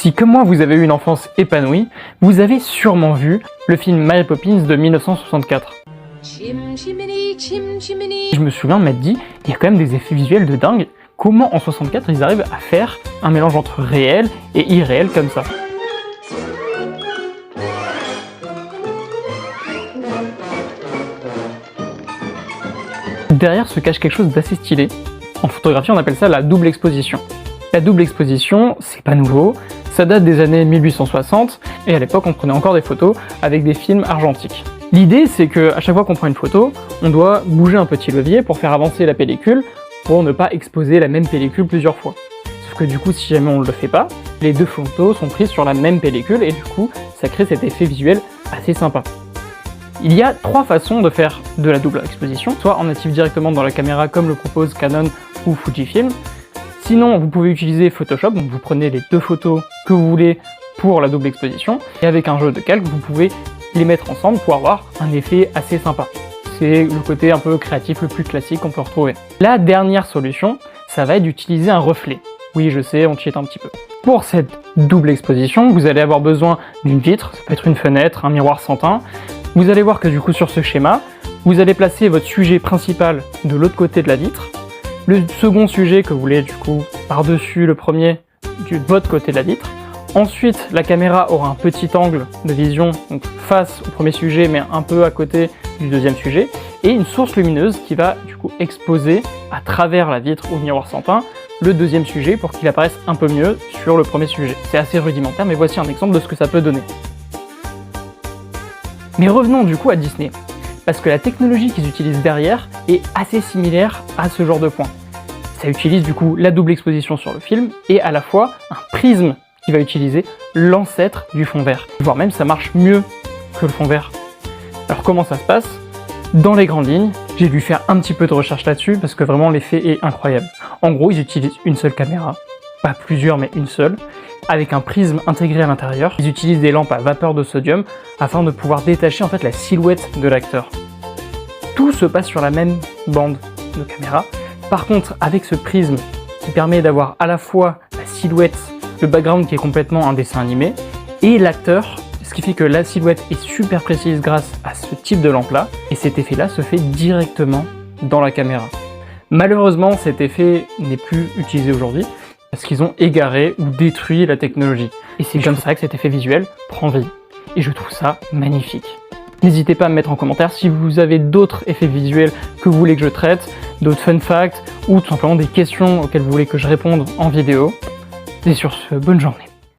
Si comme moi vous avez eu une enfance épanouie, vous avez sûrement vu le film Mary Poppins de 1964. Je me souviens de m'être dit, il y a quand même des effets visuels de dingue. Comment en 64 ils arrivent à faire un mélange entre réel et irréel comme ça? Derrière se cache quelque chose d'assez stylé. En photographie, on appelle ça la double exposition. La double exposition, c'est pas nouveau, ça date des années 1860, et à l'époque on prenait encore des photos avec des films argentiques. L'idée c'est qu'à chaque fois qu'on prend une photo, on doit bouger un petit levier pour faire avancer la pellicule, pour ne pas exposer la même pellicule plusieurs fois. Sauf que du coup, si jamais on ne le fait pas, les deux photos sont prises sur la même pellicule, et du coup, ça crée cet effet visuel assez sympa. Il y a 3 façons de faire de la double exposition, soit en natif directement dans la caméra comme le propose Canon ou Fujifilm. Sinon, vous pouvez utiliser Photoshop, donc vous prenez les 2 photos que vous voulez pour la double exposition, et avec un jeu de calque, vous pouvez les mettre ensemble pour avoir un effet assez sympa. C'est le côté un peu créatif, le plus classique qu'on peut retrouver. La dernière solution, ça va être d'utiliser un reflet. Oui, je sais, on cheat un petit peu. Pour cette double exposition, vous allez avoir besoin d'une vitre, ça peut être une fenêtre, un miroir sans teint. Vous allez voir que du coup sur ce schéma, vous allez placer votre sujet principal de l'autre côté de la vitre, le second sujet que vous voulez du coup par-dessus le premier de votre côté de la vitre. Ensuite, la caméra aura un petit angle de vision, donc face au premier sujet mais un peu à côté du deuxième sujet, et une source lumineuse qui va du coup exposer à travers la vitre ou le miroir sans teint le deuxième sujet pour qu'il apparaisse un peu mieux sur le premier sujet. C'est assez rudimentaire, mais voici un exemple de ce que ça peut donner. Mais revenons du coup à Disney, parce que la technologie qu'ils utilisent derrière est assez similaire à ce genre de point. Ça utilise du coup la double exposition sur le film et à la fois un prisme qui va utiliser l'ancêtre du fond vert. Voire même ça marche mieux que le fond vert. Alors comment ça se passe? Dans les grandes lignes, j'ai dû faire un petit peu de recherche là-dessus parce que vraiment l'effet est incroyable. En gros, ils utilisent une seule caméra, pas plusieurs mais une seule, avec un prisme intégré à l'intérieur. Ils utilisent des lampes à vapeur de sodium afin de pouvoir détacher en fait la silhouette de l'acteur. Tout se passe sur la même bande de caméra. Par contre, avec ce prisme qui permet d'avoir à la fois la silhouette, le background qui est complètement un dessin animé, et l'acteur, ce qui fait que la silhouette est super précise grâce à ce type de lampe-là, et cet effet-là se fait directement dans la caméra. Malheureusement, cet effet n'est plus utilisé aujourd'hui, parce qu'ils ont égaré ou détruit la technologie. Et c'est comme ça que cet effet visuel prend vie. Et je trouve ça magnifique. N'hésitez pas à me mettre en commentaire si vous avez d'autres effets visuels que vous voulez que je traite, d'autres fun facts, ou tout simplement des questions auxquelles vous voulez que je réponde en vidéo. Et sur ce, bonne journée.